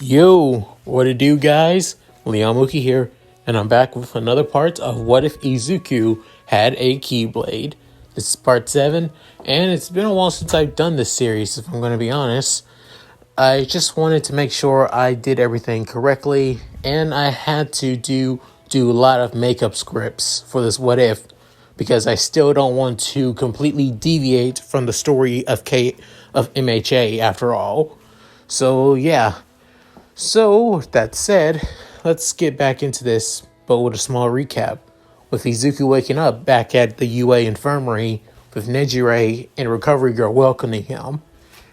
Yo, what it do, guys? Mooky here, and I'm back with another part of What If Izuku Had a Keyblade. This is part 7, and it's been a while since I've done this series, if I'm going to be honest. I just wanted to make sure I did everything correctly, and I had to do a lot of makeup scripts for this What If, because I still don't want to completely deviate from the story of MHA after all. So, yeah. So, that said, let's get back into this, but with a small recap. With Izuku waking up back at the UA Infirmary, with Nejire and Recovery Girl welcoming him,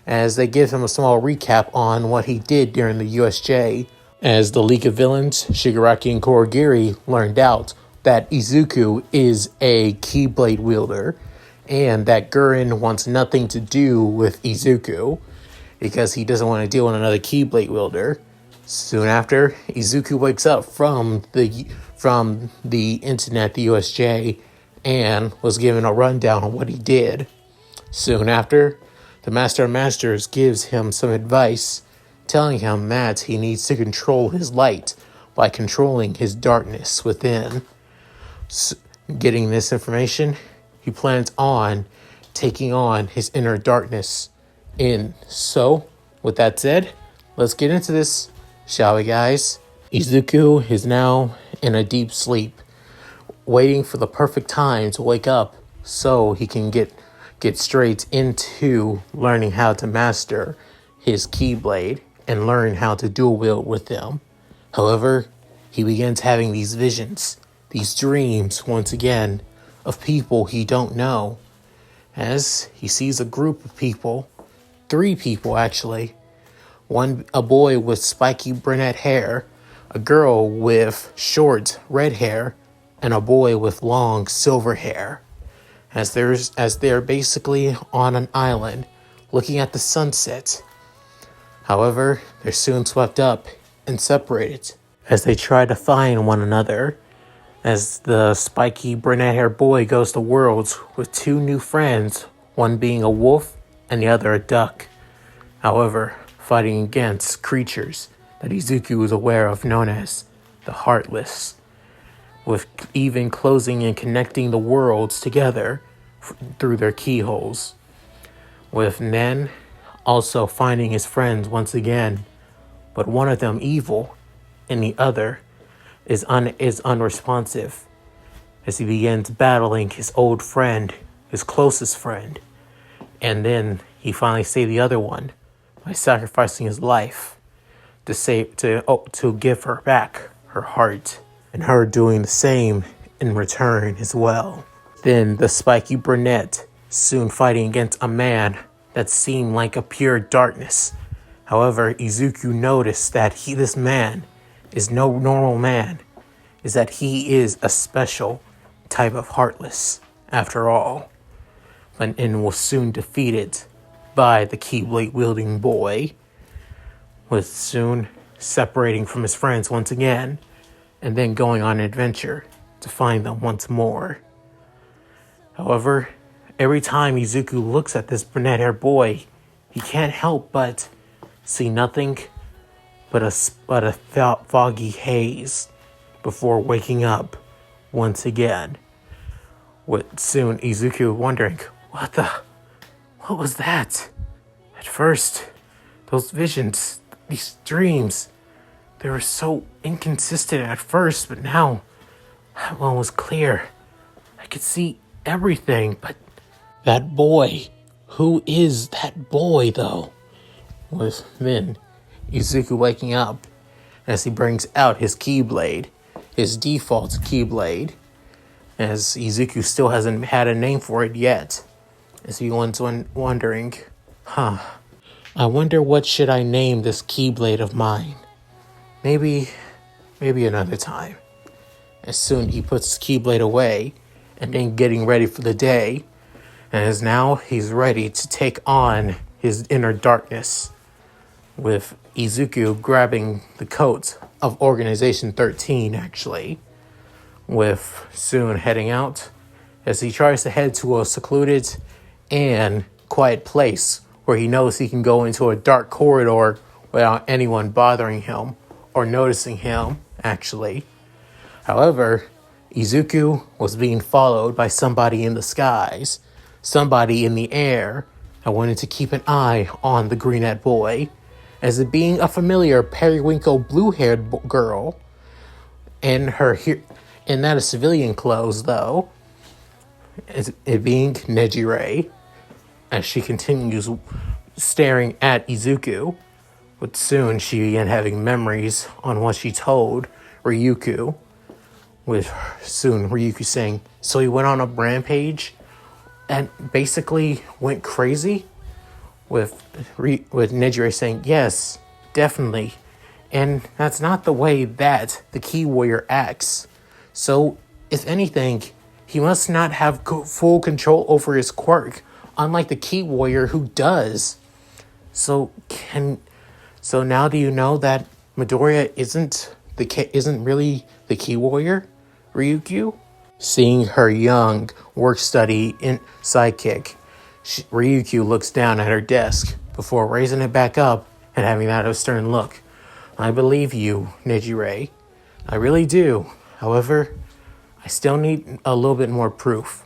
as they give him a small recap on what he did during the USJ, as the League of Villains, Shigaraki and Kurogiri, learned out that Izuku is a Keyblade wielder, and that Gurren wants nothing to do with Izuku, because he doesn't want to deal with another Keyblade wielder. Soon after, Izuku wakes up from the internet, the USJ, and was given a rundown on what he did. Soon after, the Master of Masters gives him some advice, telling him that he needs to control his light by controlling his darkness within. Getting this information, he plans on taking on his inner darkness So, with that said, let's get into this. Shall we, guys? Izuku is now in a deep sleep, waiting for the perfect time to wake up so he can get straight into learning how to master his Keyblade and learn how to dual wield with them. However, he begins having these visions, these dreams once again, of people he don't know, as he sees a group of people, 3 people actually. A boy with spiky brunette hair, a girl with short red hair, and a boy with long silver hair. As they're basically on an island, looking at the sunset. However, they're soon swept up and separated as they try to find one another. As the spiky brunette hair boy goes to Worlds with 2 new friends, one being a wolf and the other a duck. However, fighting against creatures that Izuku is aware of, known as the Heartless, with even closing and connecting the worlds together through their keyholes. With Nen also finding his friends once again, but one of them evil and the other is unresponsive, as he begins battling his old friend, his closest friend, and then he finally saves the other one by sacrificing his life to give her back her heart, and her doing the same in return as well. Then the spiky brunette soon fighting against a man that seemed like a pure darkness. However, Izuku noticed that this man is no normal man, is that he is a special type of Heartless after all, and was soon defeated by the Keyblade wielding boy, with soon separating from his friends once again, and then going on an adventure to find them once more. However, every time Izuku looks at this brunette-haired boy, he can't help but see nothing but a foggy haze before waking up once again. With soon Izuku wondering, what was that? At first, those visions, these dreams, they were so inconsistent at first, but now that one was clear. I could see everything, but that boy, who is that boy though? With then Izuku waking up as he brings out his Keyblade, his default Keyblade, as Izuku still hasn't had a name for it yet. As he was wondering, I wonder what should I name this Keyblade of mine? Maybe another time. As soon he puts the Keyblade away, and then getting ready for the day, as now he's ready to take on his inner darkness, with Izuku grabbing the coat of Organization 13 actually, with soon heading out as he tries to head to a secluded and quiet place where he knows he can go into a dark corridor without anyone bothering him or noticing him, actually. However, Izuku was being followed by somebody in the skies, somebody in the air. I wanted to keep an eye on the greenette boy, as it being a familiar periwinkle blue-haired girl, and in that of civilian clothes, though, as it being Nejire, as she continues staring at Izuku. But soon she began having memories on what she told Ryuko, with soon Ryuko saying, so he went on a rampage and basically went crazy, with Nejire saying, yes, definitely. And that's not the way that the Key Warrior acts. So, if anything, he must not have full control over his quirk, unlike the Key Warrior who does. So now do you know that Midoriya isn't really the Key Warrior, Ryuko? Seeing her young work-study sidekick, Ryuko looks down at her desk before raising it back up and having that stern look. I believe you, Nejire. I really do. However, I still need a little bit more proof.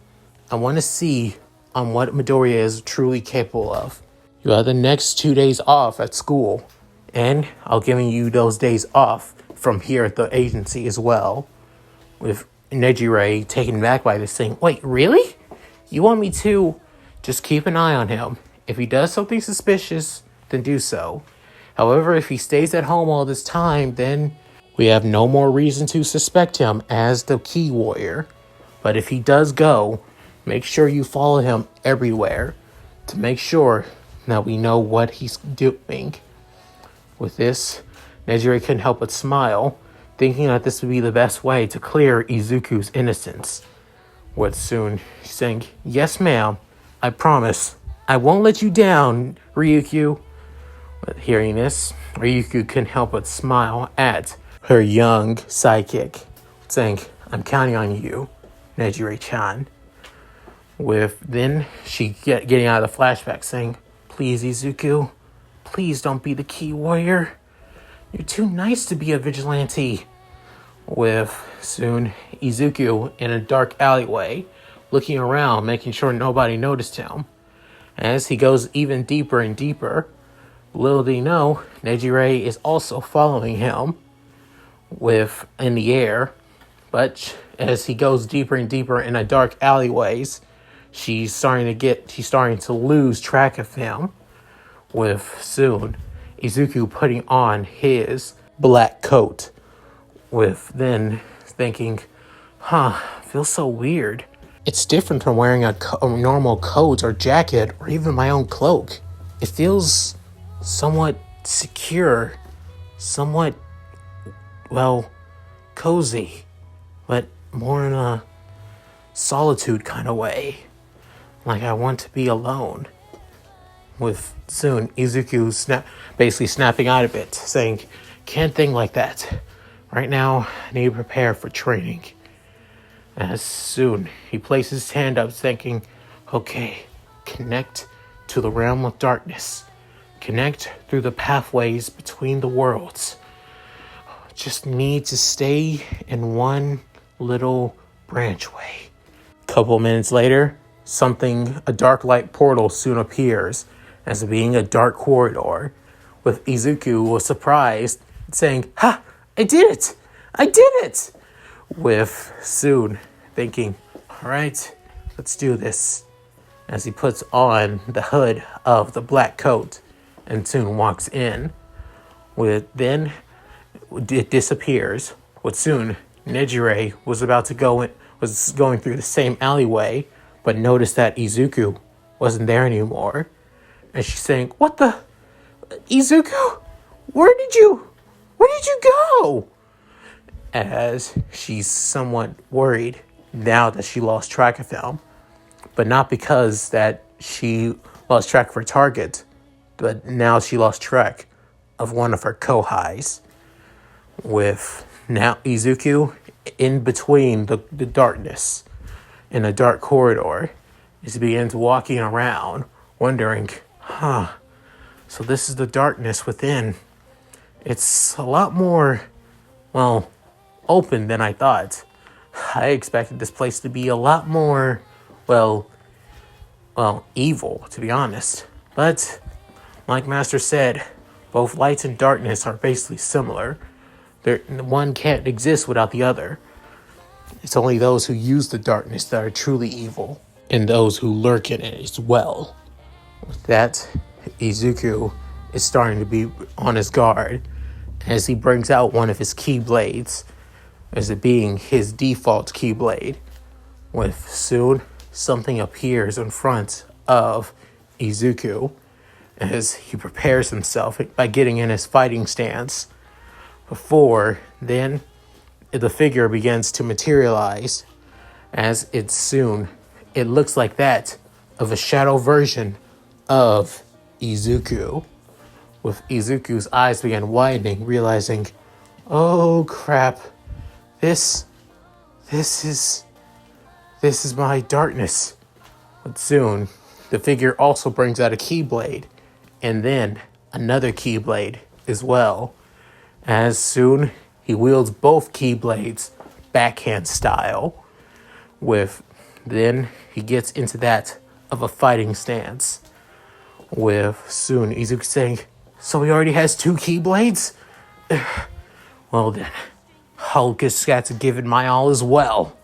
I want to see on what Midoriya is truly capable of. You have the next 2 days off at school, and I'll give you those days off from here at the agency as well. With Nejire taken back by this thing. Wait, really? You want me to just keep an eye on him? If he does something suspicious, then do so. However, if he stays at home all this time, then we have no more reason to suspect him as the Key Warrior. But if he does go, make sure you follow him everywhere to make sure that we know what he's doing. With this, Nejire couldn't help but smile, thinking that this would be the best way to clear Izuku's innocence. With soon saying, yes ma'am, I promise, I won't let you down, Ryuko. But hearing this, Ryuko couldn't help but smile at her young sidekick, saying, I'm counting on you, Nejire-chan. With then she getting out of the flashback saying, please Izuku, please don't be the Key Warrior. You're too nice to be a vigilante. With soon Izuku in a dark alleyway, looking around, making sure nobody noticed him. As he goes even deeper and deeper, little did he know, Nejire is also following him in the air. But as he goes deeper and deeper in a dark alleyways, she's starting to lose track of him. With soon Izuku putting on his black coat. With then thinking, feels so weird. It's different from wearing a normal coat or jacket or even my own cloak. It feels somewhat secure, somewhat, cozy, but more in a solitude kind of way. Like I want to be alone. With soon Izuku basically snapping out of it, saying, can't think like that. Right now, I need to prepare for training. As soon he places his hand up, thinking, okay, connect to the realm of darkness. Connect through the pathways between the worlds. Just need to stay in one little branchway. Couple minutes later, a dark light portal soon appears, as being a dark corridor. With Izuku was surprised, saying, ha! I did it! I did it! With soon thinking, alright, let's do this. As he puts on the hood of the black coat and soon walks in. Then it disappears. With soon Nejire was going through the same alleyway, but noticed that Izuku wasn't there anymore. And she's saying, what the? Izuku? Where did you go? As she's somewhat worried now that she lost track of him. But not because that she lost track of her target, but now she lost track of one of her kohais. With now Izuku in between the darkness in a dark corridor, as he begins walking around, wondering, so this is the darkness within it's a lot more, well, open than I thought. I expected this place to be a lot more, well, evil, to be honest. But, like Master said, both light and darkness are basically similar. One can't exist without the other. It's only those who use the darkness that are truly evil, and those who lurk in it as well. With that, Izuku is starting to be on his guard as he brings out one of his Keyblades, as it being his default Keyblade. With soon, something appears in front of Izuku as he prepares himself by getting in his fighting stance. Before then, the figure begins to materialize as it looks like that of a shadow version of Izuku. With Izuku's eyes begin widening, realizing, oh crap, this is my darkness. But soon, the figure also brings out a Keyblade, and then another Keyblade as well. As soon, he wields both Keyblades backhand style. Then he gets into that of a fighting stance. With soon Izuku saying, so he already has 2 Keyblades? Well then, I'll just got to give it my all as well.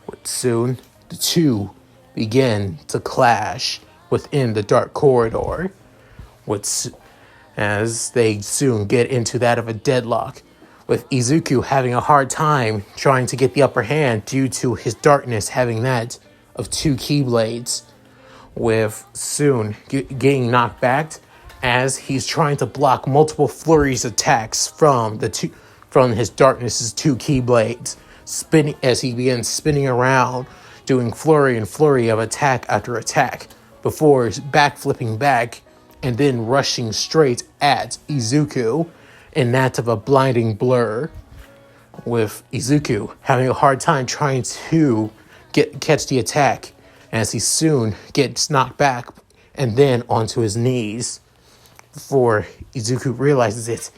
But soon, the two begin to clash within the dark corridor. As they soon get into that of a deadlock, with Izuku having a hard time trying to get the upper hand due to his darkness having that of 2 Keyblades, with soon getting knocked back as he's trying to block multiple flurries attacks from his darkness's 2 Keyblades, as he begins spinning around, doing flurry and flurry of attack after attack, before backflipping back and then rushing straight at Izuku in that of a blinding blur, with Izuku having a hard time trying to catch the attack as he soon gets knocked back and then onto his knees. Before Izuku realizes it,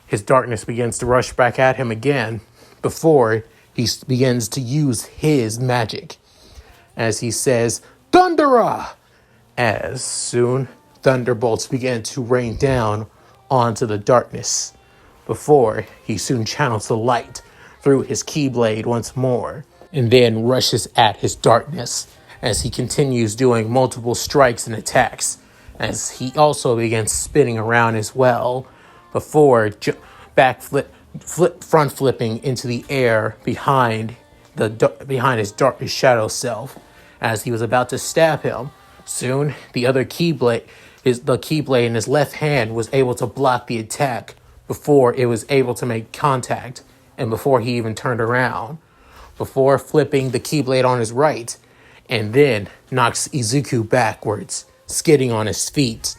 his darkness begins to rush back at him again before he begins to use his magic. As he says, Thundera! As soon, thunderbolts begin to rain down onto the darkness before he soon channels the light through his Keyblade once more and then rushes at his darkness as he continues doing multiple strikes and attacks, as he also begins spinning around as well before front flipping into the air behind his darkest shadow self as he was about to stab him. Soon, the other Keyblade, the Keyblade in his left hand, was able to block the attack before it was able to make contact and before he even turned around, before flipping the Keyblade on his right and then knocks Izuku backwards, skidding on his feet,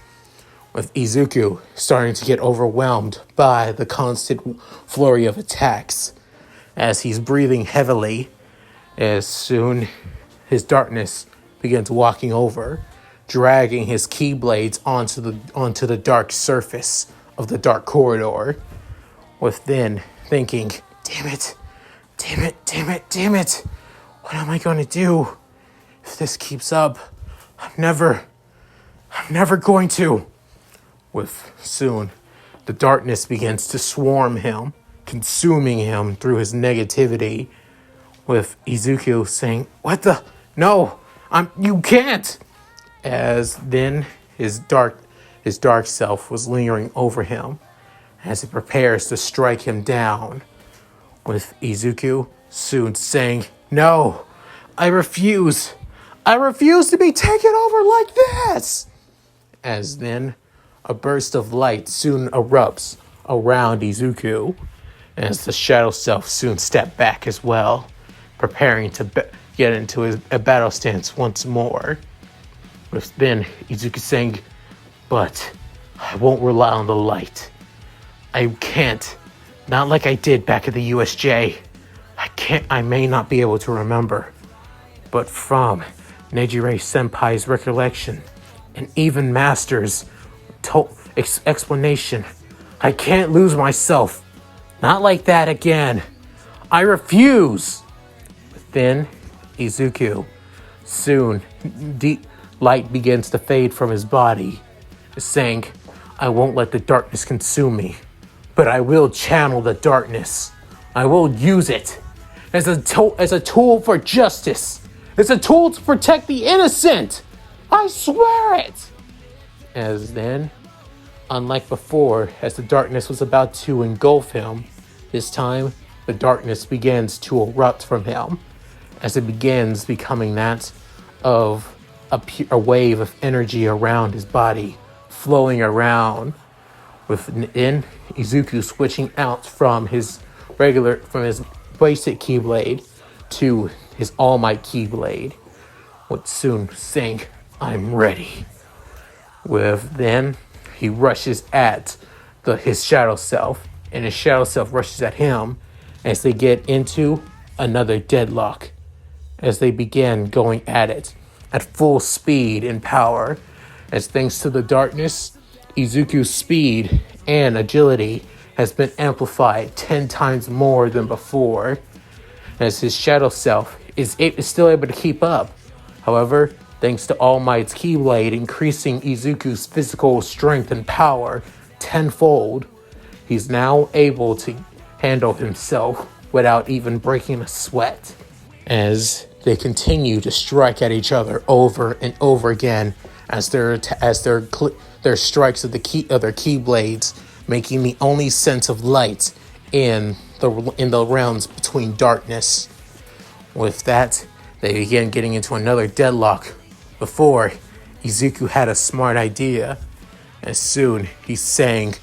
with Izuku starting to get overwhelmed by the constant flurry of attacks as he's breathing heavily. As soon his darkness begins walking over, dragging his Keyblades onto the dark surface of the dark corridor, with then thinking, damn it, what am I going to do? If this keeps up, I'm never going to. With soon, the darkness begins to swarm him, consuming him through his negativity, with Izuku saying, what the? No, you can't! As then his dark self was lingering over him as he prepares to strike him down, with Izuku soon saying, no, I refuse to be taken over like this! As then a burst of light soon erupts around Izuku, as the shadow self soon stepped back as well, preparing to get into a battle stance once more. With then Izuku saying, but I won't rely on the light. I can't. Not like I did back at the USJ. I may not be able to remember. But from Nejire Senpai's recollection and even Master's explanation, I can't lose myself. Not like that again. I refuse. Then, Izuku. Soon, deep light begins to fade from his body, saying, I won't let the darkness consume me, but I will channel the darkness. I will use it as a tool for justice. It's a tool to protect the innocent. I swear it. As then, unlike before, as the darkness was about to engulf him, this time the darkness begins to erupt from him, as it begins becoming that of a wave of energy around his body, flowing around, within Izuku switching out from his basic Keyblade to his All Might Keyblade, would soon saying, I'm ready. With then, he rushes at his shadow self, and his shadow self rushes at him as they get into another deadlock, as they begin going at it at full speed and power, as thanks to the darkness, Izuku's speed and agility has been amplified 10 times more than before, as his shadow self is still able to keep up. However, thanks to All Might's Keyblade increasing Izuku's physical strength and power tenfold, he's now able to handle himself without even breaking a sweat, as they continue to strike at each other over and over again, as their strikes of their keyblades making the only sense of light in the realms between darkness. With that, they begin getting into another deadlock. Before, Izuku had a smart idea, and soon he's saying,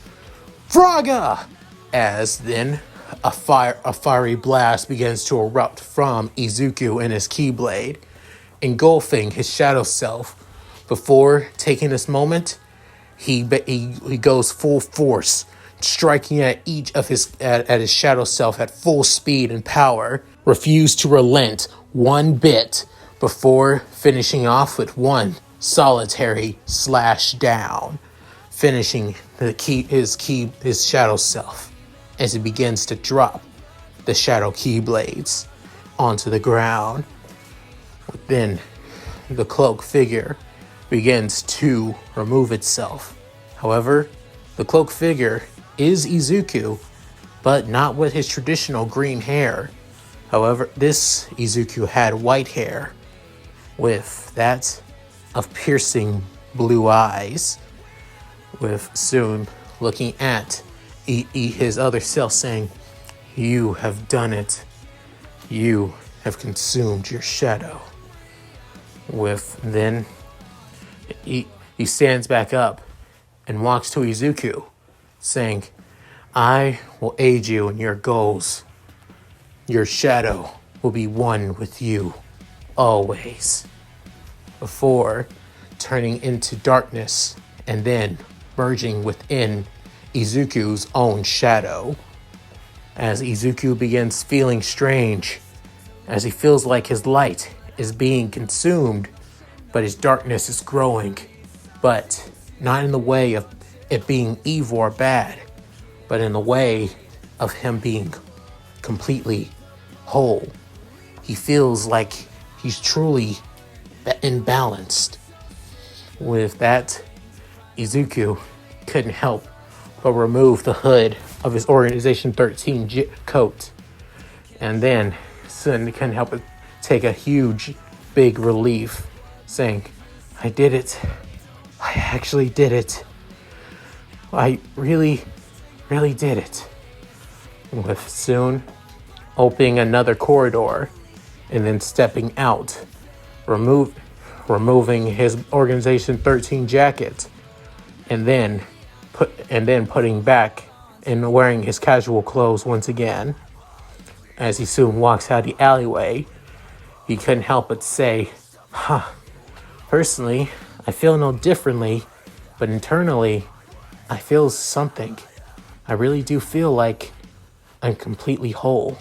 Fraga! As then a fiery blast begins to erupt from Izuku and his Keyblade, engulfing his shadow self. Before taking this moment, he goes full force, striking at each of his shadow self at full speed and power, refused to relent one bit before finishing off with one solitary slash down, finishing his shadow self as he begins to drop the shadow keyblades onto the ground. Then the cloak figure begins to remove itself. However, the cloak figure is Izuku, but not with his traditional green hair. However, this Izuku had white hair with that of piercing blue eyes, with soon looking at his other self saying, you have done it. You have consumed your shadow. With then, he stands back up and walks to Izuku, saying, I will aid you in your goals. Your shadow will be one with you, always. Before turning into darkness and then merging within Izuku's own shadow. As Izuku begins feeling strange, as he feels like his light is being consumed, but his darkness is growing, but not in the way of it being evil or bad, but in the way of him being completely whole. He feels like he's truly imbalanced. With that, Izuku couldn't help but remove the hood of his Organization 13 coat, and then Sun couldn't help but take a huge, big relief, saying, I did it. I actually did it. I really, really did it. With soon opening another corridor and then stepping out, removing his Organization 13 jacket, and then putting back and wearing his casual clothes once again. As he soon walks out the alleyway, he couldn't help but say, personally, I feel no differently, but internally, I feel something. I really do feel like I'm completely whole.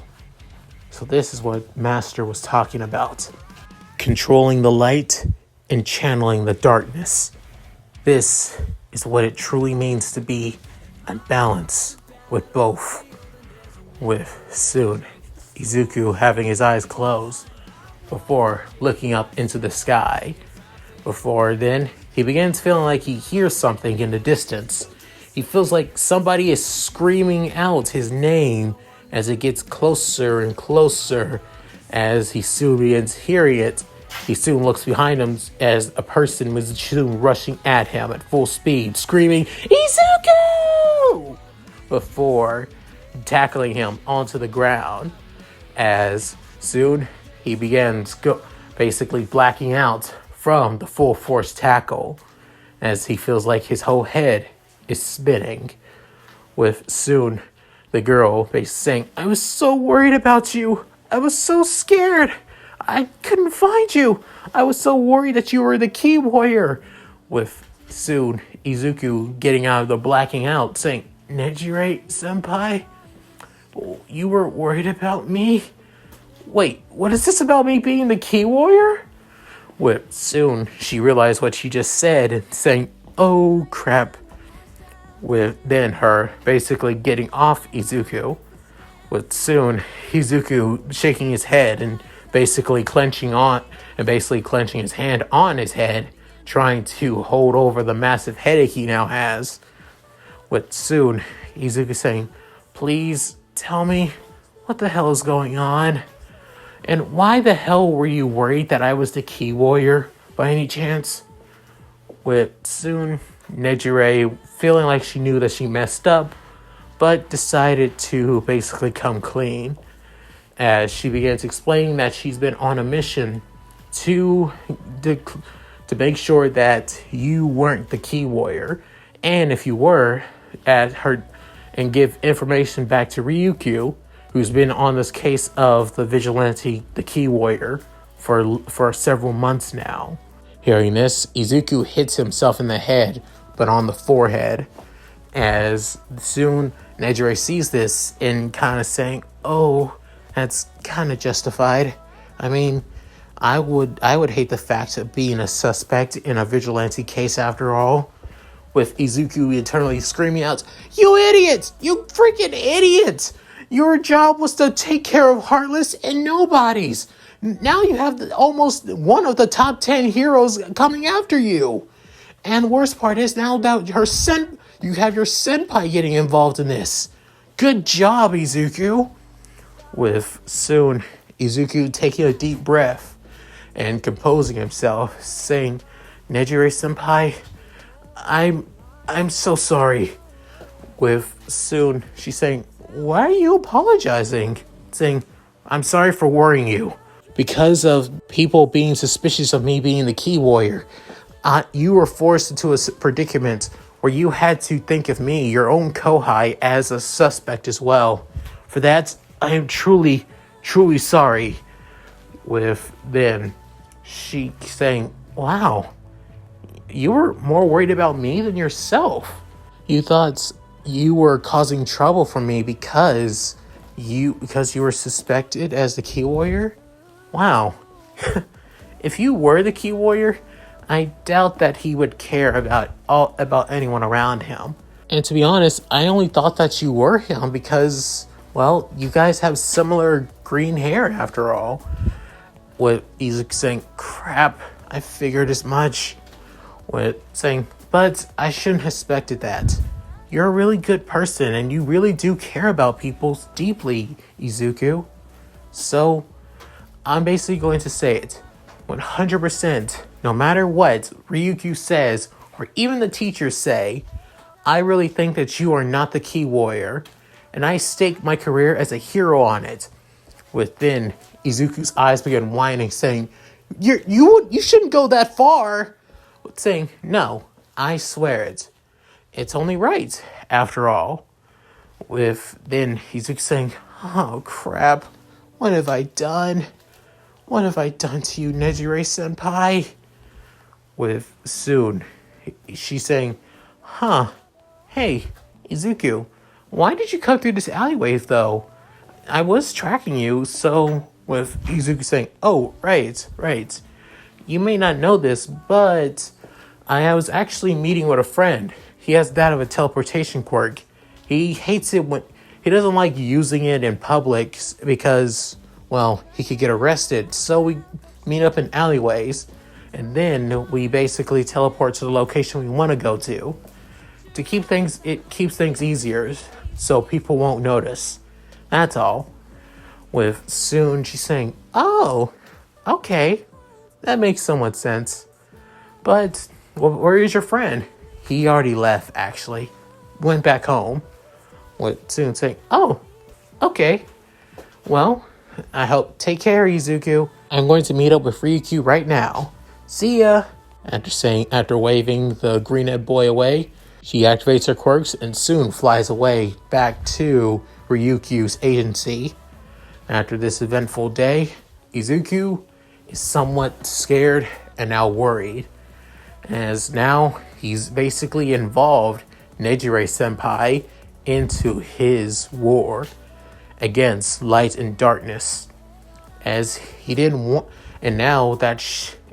So this is what Master was talking about. Controlling the light and channeling the darkness. This is what it truly means to be unbalanced with both. With soon Izuku having his eyes closed before looking up into the sky. Before then, he begins feeling like he hears something in the distance. He feels like somebody is screaming out his name as it gets closer and closer. As he soon begins hearing it, he soon looks behind him as a person was soon rushing at him at full speed, screaming, "Izuku!" before tackling him onto the ground. As soon he begins basically blacking out from the full force tackle, as he feels like his whole head is spinning. With soon the girl basically saying, "I was so worried about you. I was so scared. I couldn't find you. I was so worried that you were the key warrior." With soon Izuku getting out of the blacking out, saying, "Nejire senpai, you were worried about me? Wait, what is this about me being the key warrior?" With soon she realized what she just said and saying, "Oh crap." With then her basically getting off Izuku. With soon Izuku shaking his head and basically clenching his hand on his head, trying to hold over the massive headache he now has. With soon Izuku saying, "Please tell me what the hell is going on? And why the hell were you worried that I was the key warrior by any chance?" With soon Nejire feeling like she knew that she messed up, but decided to basically come clean, as she begins explaining that she's been on a mission to make sure that you weren't the key warrior, and if you were, and give information back to Ryukyu, who's been on this case of the vigilante, the key warrior, for several months now. Hearing this, Izuku hits himself in the head, but on the forehead. As soon Nejire sees this and kind of saying, "Oh, that's kind of justified. I mean, I would hate the fact of being a suspect in a vigilante case after all." With Izuku internally screaming out, "You idiot! You freaking idiot! Your job was to take care of Heartless and nobodies. Now you have almost one of the top 10 heroes coming after you. And worst part is now that you have your senpai getting involved in this. Good job, Izuku." With soon Izuku taking a deep breath and composing himself, saying, "Nejire senpai, I'm so sorry." With soon she's saying, "Why are you apologizing?" Saying, "I'm sorry for worrying you. Because of people being suspicious of me being the key warrior, you were forced into a predicament where you had to think of me, your own Kohai, as a suspect as well. For that, I am truly, truly sorry." With then she saying, "Wow, you were more worried about me than yourself. You thought you were causing trouble for me because you were suspected as the key warrior? Wow." If you were the key warrior, I doubt that he would care about anyone around him. And to be honest, I only thought that you were him because, well, you guys have similar green hair after all." With Izuku saying, "Crap, I figured as much." With saying, "But I shouldn't have expected that. You're a really good person and you really do care about people deeply, Izuku. So I'm basically going to say it 100%, no matter what Ryukyu says or even the teachers say, I really think that you are not the key warrior, and I stake my career as a hero on it." With then Izuku's eyes begin whining, saying, You shouldn't go that far." Saying, "No, I swear it. It's only right, after all." With then Izuku saying, "Oh crap, what have I done? What have I done to you, Nejire senpai?" With soon she's saying, "Hey, Izuku, why did you come through this alleyway though? I was tracking you, so..." With Izuku saying, "Oh, right. You may not know this, but I was actually meeting with a friend. He has that of a teleportation quirk, He hates it when he doesn't like using it in public because, well, he could get arrested. So we meet up in alleyways, and then we basically teleport to the location we want to go to keep things. It keeps things easier, so people won't notice. That's all. With soon, she's saying, "Oh, okay, that makes somewhat sense. But where is your friend?" He already left. Actually, went back home. With soon saying, "Oh, okay. Well, I hope take care, Izuku. I'm going to meet up with Ryukyu right now. See ya." After waving the green-eyed boy away, she activates her quirks and soon flies away back to Ryukyu's agency. After this eventful day, Izuku is somewhat scared and now worried, as now he's basically involved Nejire Senpai into his war against light and darkness, as he didn't want. And now that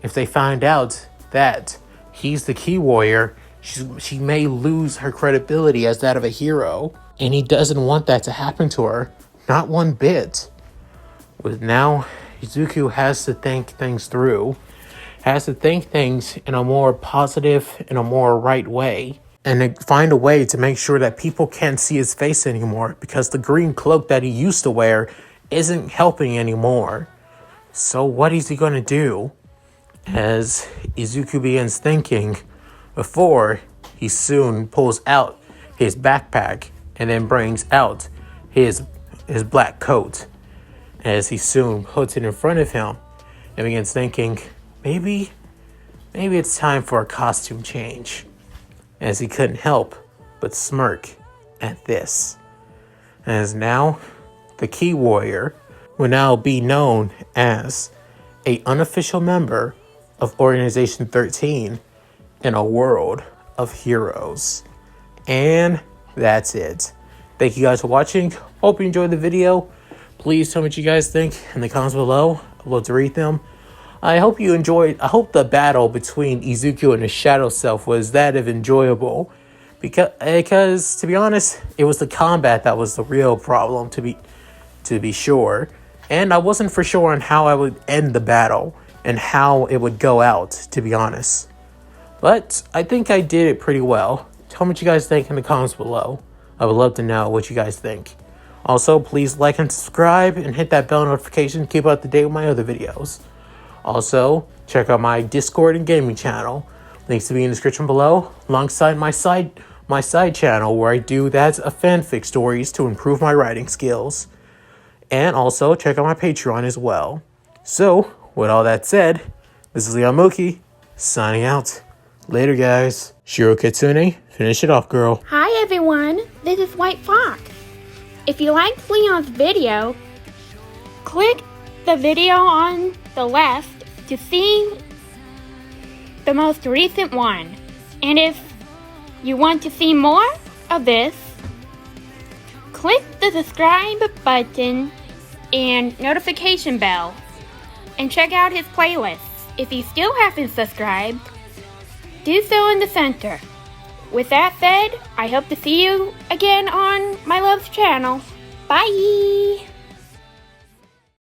if they find out that he's the key warrior, she may lose her credibility as that of a hero, and he doesn't want that to happen to her, not one bit. With now, Izuku has to think things through, has to think things in a more positive, in a more right way, and to find a way to make sure that people can't see his face anymore, because the green cloak that he used to wear isn't helping anymore. So what is he going to do? As Izuku begins thinking, before he soon pulls out his backpack and then brings out his black coat, as he soon puts it in front of him and begins thinking, maybe it's time for a costume change, as he couldn't help but smirk at this, as now the key warrior will now be known as a unofficial member of Organization 13 in a world of heroes. And that's it. Thank you guys for watching. Hope you enjoyed the video. Please tell me what you guys think in the comments below. I'd love to read them. I hope you enjoyed. I hope the battle between Izuku and his shadow self was that of enjoyable. Because to be honest, it was the combat that was the real problem, to be sure. And I wasn't for sure on how I would end the battle and how it would go out, to be honest. But I think I did it pretty well. Tell me what you guys think in the comments below. I would love to know what you guys think. Also, please like and subscribe and hit that bell notification to keep up to date with my other videos. Also, check out my Discord and gaming channel. Links to be in the description below, alongside my side channel where I do that's a fanfic stories to improve my writing skills. And also check out my Patreon as well. So, with all that said, this is Mooky, signing out. Later, guys. Shiro Kitsune, finish it off, girl. Hi, everyone. This is White Fox. If you liked Leon's video, click the video on the left to see the most recent one. And if you want to see more of this, click the subscribe button and notification bell and check out his playlists. If you still haven't subscribed, do so in the center. With that said, I hope to see you again on my love's channel. Bye!